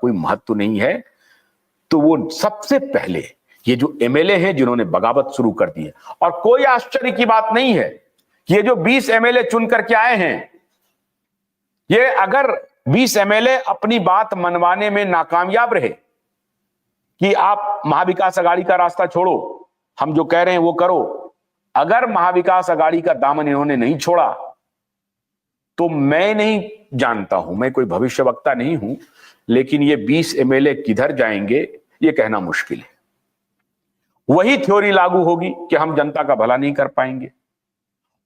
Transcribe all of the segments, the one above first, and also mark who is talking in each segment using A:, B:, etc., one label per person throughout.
A: कोई महत्व नहीं है, तो वो सबसे पहले ये जो एमएलए हैं जिन्होंने बगावत शुरू कर दी है, और कोई आश्चर्य की बात नहीं है कि ये जो 20 एमएलए चुन करके आए हैं, ये अगर 20 एमएलए अपनी बात मनवाने में नाकामयाब रहे कि आप महाविकास अघाड़ी का रास्ता छोड़ो, हम जो कह रहे हैं वो करो, अगर महाविकास अघाड़ी का दामन इन्होंने नहीं छोड़ा तो मैं नहीं जानता हूं, मैं कोई भविष्यवक्ता नहीं हूं, लेकिन ये 20 एमएलए किधर जाएंगे ये कहना मुश्किल है। वही थ्योरी लागू होगी कि हम जनता का भला नहीं कर पाएंगे,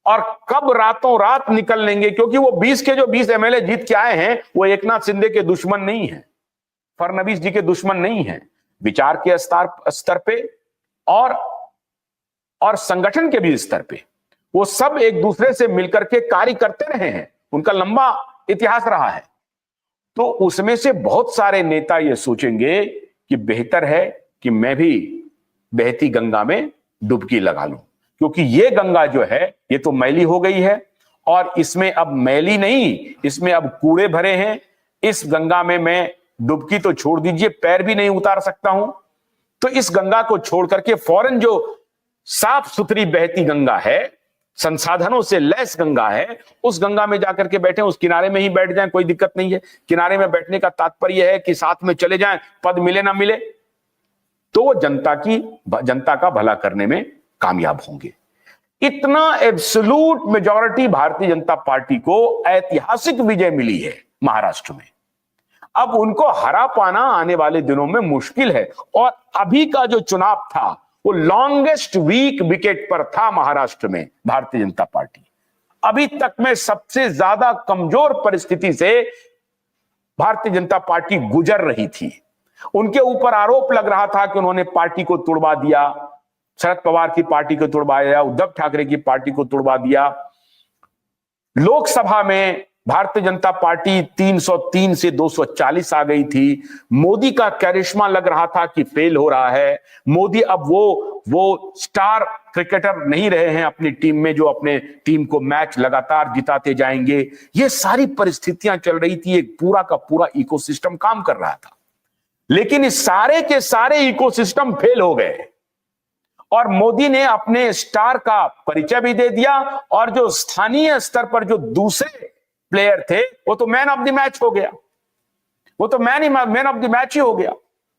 A: और कब रातों रात निकल लेंगे, क्योंकि वो 20 के जो 20 एमएलए जीत के आए हैं वो एकनाथ शिंदे के दुश्मन नहीं है, फडणवीस जी के दुश्मन नहीं है, विचार के स्तर पे और संगठन के भी स्तर पे वो सब एक दूसरे से मिलकर के कार्य करते रहे हैं, उनका लंबा इतिहास रहा है। तो उसमें से बहुत सारे नेता ये सोचेंगे कि बेहतर है कि मैं भी बहती गंगा में डुबकी लगा लूं, क्योंकि ये गंगा जो है ये तो मैली हो गई है, और इसमें अब मैली नहीं, इसमें अब कूड़े भरे हैं। इस गंगा में मैं डुबकी तो छोड़ दीजिए, पैर भी नहीं उतार सकता हूं। तो इस गंगा को छोड़ करके फौरन जो साफ सुथरी बहती गंगा है, संसाधनों से लैस गंगा है, उस गंगा में जाकर के बैठे, उस किनारे में ही बैठ जाएं, कोई दिक्कत नहीं है। किनारे में बैठने का तात्पर्य है कि साथ में चले जाएं, पद मिले ना मिले, तो वो जनता का भला करने में कामयाब होंगे। इतना absolute majority Bharatiya Janata party को ऐतिहासिक विजय मिली है महाराष्ट्र में। अब उनको हरा पाना आने वाले दिनों में मुश्किल है, और अभी का जो चुनाव था वो लॉन्गेस्ट वीक विकेट पर था महाराष्ट्र में भारतीय जनता पार्टी। अभी तक में सबसे ज्यादा कमजोर परिस्थिति से भारतीय जनता पार्टी गुजर रही थी। उनके ऊपर आरोप लग रहा था कि उन्होंने पार्टी को तुड़वा दिया, शरद पवार की पार्टी को तुड़वा दिया, उद्धव ठाकरे की पार्टी को तुड़वा दिया। लोकसभा में भारतीय जनता पार्टी 303 से 240 आ गई थी। मोदी का करिश्मा लग रहा था कि फेल हो रहा है। मोदी अब वो स्टार क्रिकेटर नहीं रहे हैं अपनी टीम में, जो अपने टीम को मैच लगातार जिताते जाएंगे। ये सारी परिस्थितियां चल रही थी, एक पूरा का पूरा इकोसिस्टम काम कर रहा था, लेकिन इस सारे के सारे इकोसिस्टम फेल हो गए, और मोदी ने अपने स्टार का परिचय भी दे दिया, और जो स्थानीय स्तर पर जो दूसरे प्लेयर थे वो तो मैन ऑफ द मैच हो गया, वो तो मैन ऑफ द मैच ही हो गया।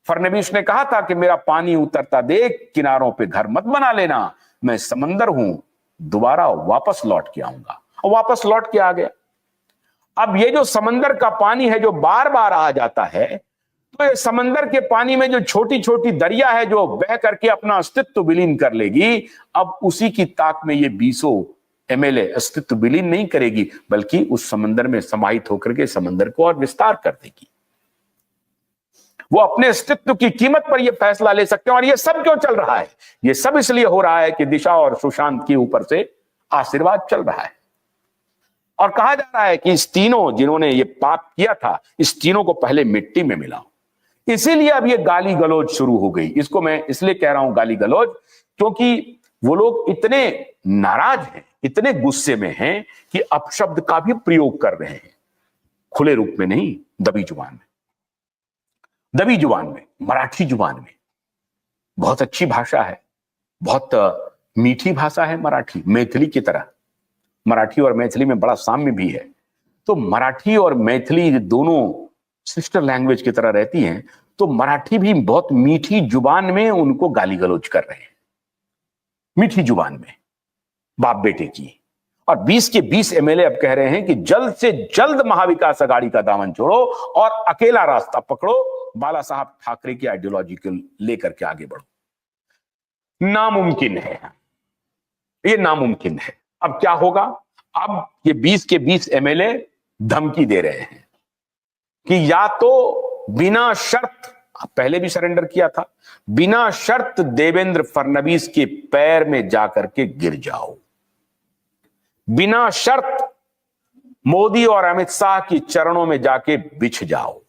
A: फडणवीस ने कहा था कि मेरा पानी उतरता देख किनारों पे घर मत बना लेना, मैं समंदर हूं, दोबारा वापस लौट के आऊंगा, और वापस लौट के आ गया। अब ये जो समंदर का पानी है जो बार बार आ जाता है, तो ये समंदर के पानी में जो छोटी छोटी दरिया है जो बह करके अपना अस्तित्व विलीन कर लेगी, अब उसी की ताक में ये 20 एमएलए अस्तित्व विलीन नहीं करेगी, बल्कि उस समंदर में समाहित होकर के समंदर को और विस्तार कर देगी। वो अपने अस्तित्व की कीमत पर यह फैसला ले सकते हैं। और ये सब क्यों चल रहा है? ये सब इसलिए हो रहा है कि दिशा और सुशांत के ऊपर से आशीर्वाद चल रहा है, और कहा जा रहा है कि इस तीनों जिन्होंने ये पाप किया था, इस तीनों को पहले मिट्टी में मिलाओ। इसीलिए अब ये गाली गलौज शुरू हो गई। इसको मैं इसलिए कह रहा हूं गाली गलौज, क्योंकि वो लोग इतने नाराज हैं, इतने गुस्से में हैं कि अपशब्द का भी प्रयोग कर रहे हैं, खुले रूप में नहीं, दबी जुबान में। दबी जुबान में, मराठी जुबान में। बहुत अच्छी भाषा है, बहुत मीठी भाषा है मराठी, मैथिली की तरह। मराठी और मैथिली में बड़ा साम्य भी है। तो मराठी और मैथिली दोनों सिस्टर लैंग्वेज की तरह रहती हैं, तो मराठी भी बहुत मीठी जुबान में उनको गाली गलौज कर रहे हैं, मीठी जुबान में, बाप बेटे की। और 20 के 20 एमएलए अब कह रहे हैं कि जल्द से जल्द महाविकास अघाड़ी का दामन छोड़ो और अकेला रास्ता पकड़ो, बाला साहब ठाकरे की आइडियोलॉजी को लेकर के आगे बढ़ो। नामुमकिन है, ये नामुमकिन है। अब क्या होगा? अब ये 20 के 20 एमएलए धमकी दे रहे हैं कि या तो बिना शर्त, पहले भी सरेंडर किया था, बिना शर्त देवेंद्र फडणवीस के पैर में जाकर के गिर जाओ, बिना शर्त मोदी और अमित शाह की चरणों में जाके बिछ जाओ।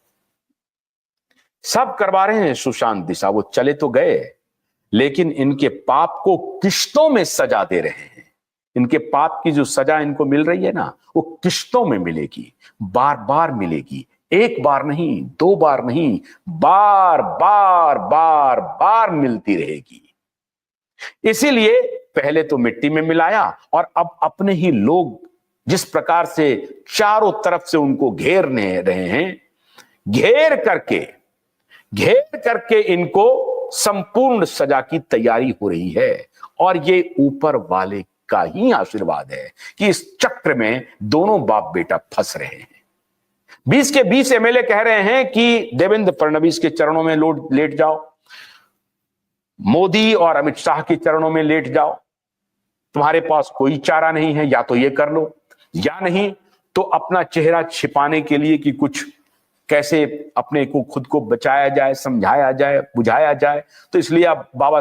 A: सब करवा रहे हैं सुशांत दिशा, वो चले तो गए, लेकिन इनके पाप को किश्तों में सजा दे रहे हैं। इनके पाप की जो सजा इनको मिल रही है ना, वो किश्तों में मिलेगी, बार बार मिलेगी, एक बार नहीं, दो बार नहीं, बार बार बार बार मिलती रहेगी। इसीलिए पहले तो मिट्टी में मिलाया और अब अपने ही लोग जिस प्रकार से चारों तरफ से उनको घेरने रहे हैं, घेर करके इनको संपूर्ण सजा की तैयारी हो रही है। और ये ऊपर वाले का ही आशीर्वाद है कि इस चक्र में दोनों बाप बेटा फंस रहे हैं। 20 के 20 एमएलए कह रहे हैं कि देवेंद्र फडणवीस के चरणों में लेट जाओ, मोदी और अमित शाह के चरणों में लेट जाओ, तुम्हारे पास कोई चारा नहीं है, या तो ये कर लो या नहीं तो अपना चेहरा छिपाने के लिए कि कुछ कैसे अपने को खुद को बचाया जाए, समझाया जाए, बुझाया जाए, तो इसलिए आप बाला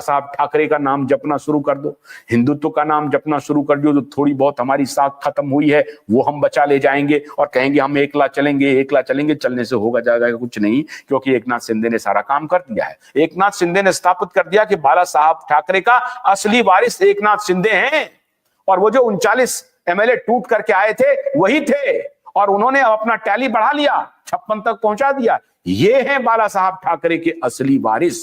A: साहब ठाकरे का नाम जपना शुरू कर दो, हिंदुत्व का नाम जपना शुरू कर दो, जो थोड़ी बहुत हमारी साख खत्म हुई है वो हम बचा ले जाएंगे और कहेंगे हम एकला चलेंगे। चलने से होगा जाएगा कुछ नहीं, क्योंकि एकनाथ शिंदे ने सारा काम कर दिया है। एकनाथ शिंदे ने स्थापित कर दिया कि बाला साहब ठाकरे का असली वारिस एकनाथ शिंदे हैं, और वो जो 39 एमएलए टूट करके आए थे वही थे, और उन्होंने अपना टैली बढ़ा लिया, 56 तक पहुंचा दिया। ये हैं बाला साहब ठाकरे के असली वारिस।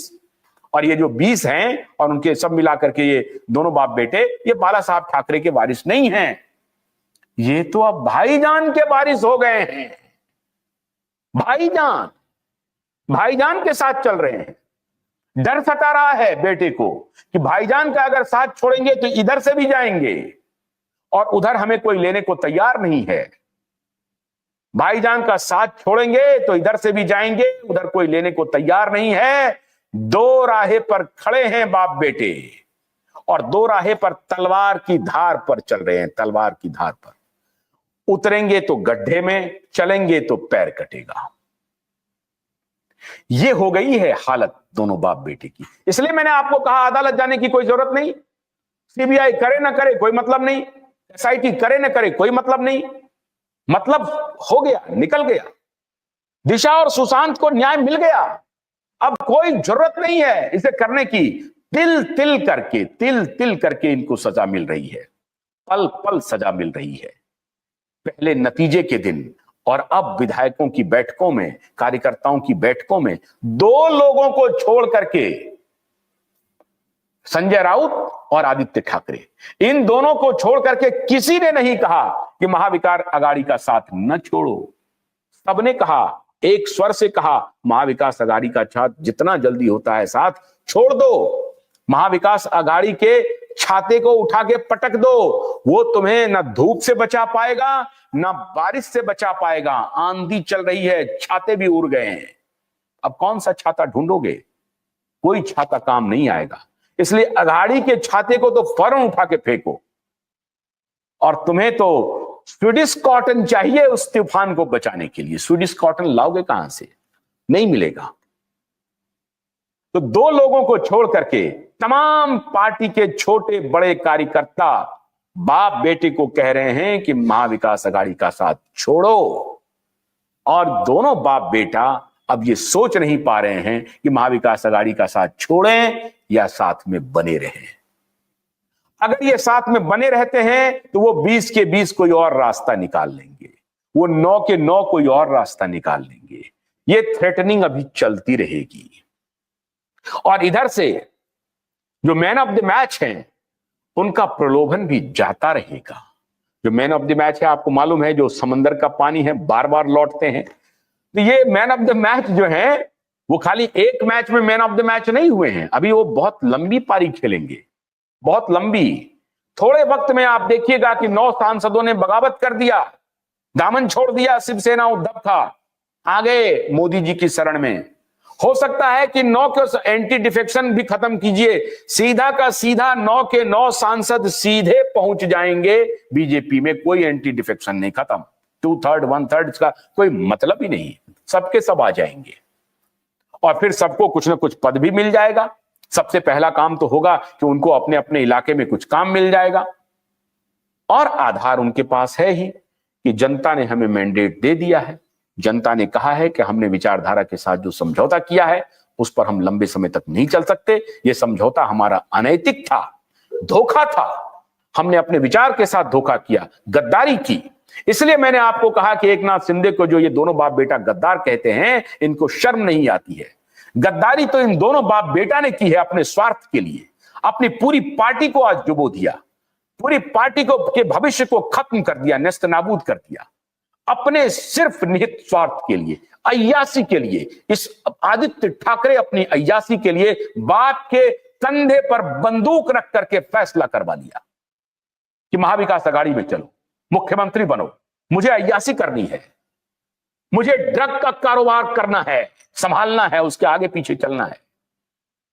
A: और ये जो 20 हैं और उनके सब मिलाकर के ये दोनों बाप बेटे, ये बाला साहब ठाकरे के वारिस नहीं हैं, ये तो अब भाईजान के वारिस हो गए हैं। भाईजान के साथ चल रहे हैं। डर सता रहा है बेटे को कि भाईजान का अगर साथ छोड़ेंगे तो इधर से भी जाएंगे और उधर हमें कोई लेने को तैयार नहीं है। भाईजान का साथ छोड़ेंगे तो इधर से भी जाएंगे, उधर कोई लेने को तैयार नहीं है। दो राहे पर खड़े हैं बाप बेटे, और दो राहे पर तलवार की धार पर चल रहे हैं, तलवार की धार पर। उतरेंगे तो गड्ढे में, चलेंगे तो पैर कटेगा। ये हो गई है हालत दोनों बाप बेटे की। इसलिए मैंने आपको कहा अदालत जाने की कोई जरूरत नहीं, सीबीआई करे ना करे कोई मतलब नहीं, एसआईटी करे ना करे कोई मतलब नहीं, मतलब हो गया, निकल गया। दिशा और सुशांत को न्याय मिल गया, अब कोई जरूरत नहीं है इसे करने की। तिल तिल करके इनको सजा मिल रही है, पल पल सजा मिल रही है। पहले नतीजे के दिन और अब विधायकों की बैठकों में, कार्यकर्ताओं की बैठकों में दो लोगों को छोड़ करके, संजय राउत और आदित्य ठाकरे, इन दोनों को छोड़ करके किसी ने नहीं कहा कि महाविकास आघाड़ी का साथ न छोड़ो। सबने कहा, एक स्वर से कहा, महाविकास आघाड़ी का साथ जितना जल्दी होता है साथ छोड़ दो। महाविकास आघाड़ी के छाते को उठा के पटक दो, वो तुम्हें न धूप से बचा पाएगा न बारिश से बचा पाएगा। आंधी चल रही है, छाते भी उड़ गए हैं, अब कौन सा छाता ढूंढोगे? कोई छाता काम नहीं आएगा। इसलिए आघाड़ी के छाते को तो फौरन उठा के फेंको, और तुम्हें तो स्वीडिश कॉटन चाहिए उस तूफान को बचाने के लिए। स्वीडिश कॉटन लाओगे कहां से? नहीं मिलेगा। तो दो लोगों को छोड़ करके तमाम पार्टी के छोटे बड़े कार्यकर्ता बाप बेटे को कह रहे हैं कि महाविकास आघाड़ी का साथ छोड़ो, और दोनों बाप बेटा अब ये सोच नहीं पा रहे हैं कि महाविकास आघाड़ी का साथ छोड़ें या साथ में बने रहें। अगर ये साथ में बने रहते हैं तो वो 20 के 20 कोई और रास्ता निकाल लेंगे, वो 9 के 9 कोई और रास्ता निकाल लेंगे। ये थ्रेटनिंग अभी चलती रहेगी। और इधर से जो मैन ऑफ द मैच हैं उनका प्रलोभन भी जाता रहेगा। जो मैन ऑफ द मैच है आपको मालूम है, जो समंदर का पानी है, बार बार लौटते हैं। तो ये मैन ऑफ द मैच जो है वो खाली एक मैच में मैन ऑफ द मैच नहीं हुए हैं, अभी वो बहुत लंबी पारी खेलेंगे, बहुत लंबी। थोड़े वक्त में आप देखिएगा कि 9 सांसदों ने बगावत कर दिया, दामन छोड़ दिया, शिवसेना उद्धव था, आ गए मोदी जी की शरण में। हो सकता है कि 9 के एंटी डिफेक्शन भी खत्म कीजिए, सीधा का सीधा 9 के 9 सांसद सीधे पहुंच जाएंगे बीजेपी में। कोई एंटी डिफेक्शन नहीं, खत्म। 2/3 1/3 का कोई मतलब ही नहीं, सबके सब आ जाएंगे और फिर सबको कुछ ना कुछ पद भी मिल जाएगा। सबसे पहला काम तो होगा कि उनको अपने अपने इलाके में कुछ काम मिल जाएगा, और आधार उनके पास है ही कि जनता ने हमें मैंडेट दे दिया है। जनता ने कहा है कि हमने विचारधारा के साथ जो समझौता किया है उस पर हम लंबे समय तक नहीं चल सकते। यह समझौता हमारा अनैतिक था, धोखा था, हमने अपने विचार के साथ धोखा किया, गद्दारी की। इसलिए मैंने आपको कहा कि एकनाथ शिंदे को जो ये दोनों बाप बेटा गद्दार कहते हैं, इनको शर्म नहीं आती है। गद्दारी तो इन दोनों बाप बेटा ने की है अपने स्वार्थ के लिए। अपनी पूरी पार्टी को आज डुबो दिया, पूरी पार्टी को के भविष्य को खत्म कर दिया, नेस्त नाबूद कर दिया, अपने सिर्फ निहित स्वार्थ के लिए, अय्यासी के लिए। इस आदित्य ठाकरे अपनी अय्यासी के लिए बाप के कंधे पर बंदूक रख करके फैसला करवा लिया कि महाविकास अघाड़ी में चलो, मुख्यमंत्री बनो, मुझे अय्यासी करनी है, मुझे ड्रग का कारोबार करना है, संभालना है, उसके आगे पीछे चलना है।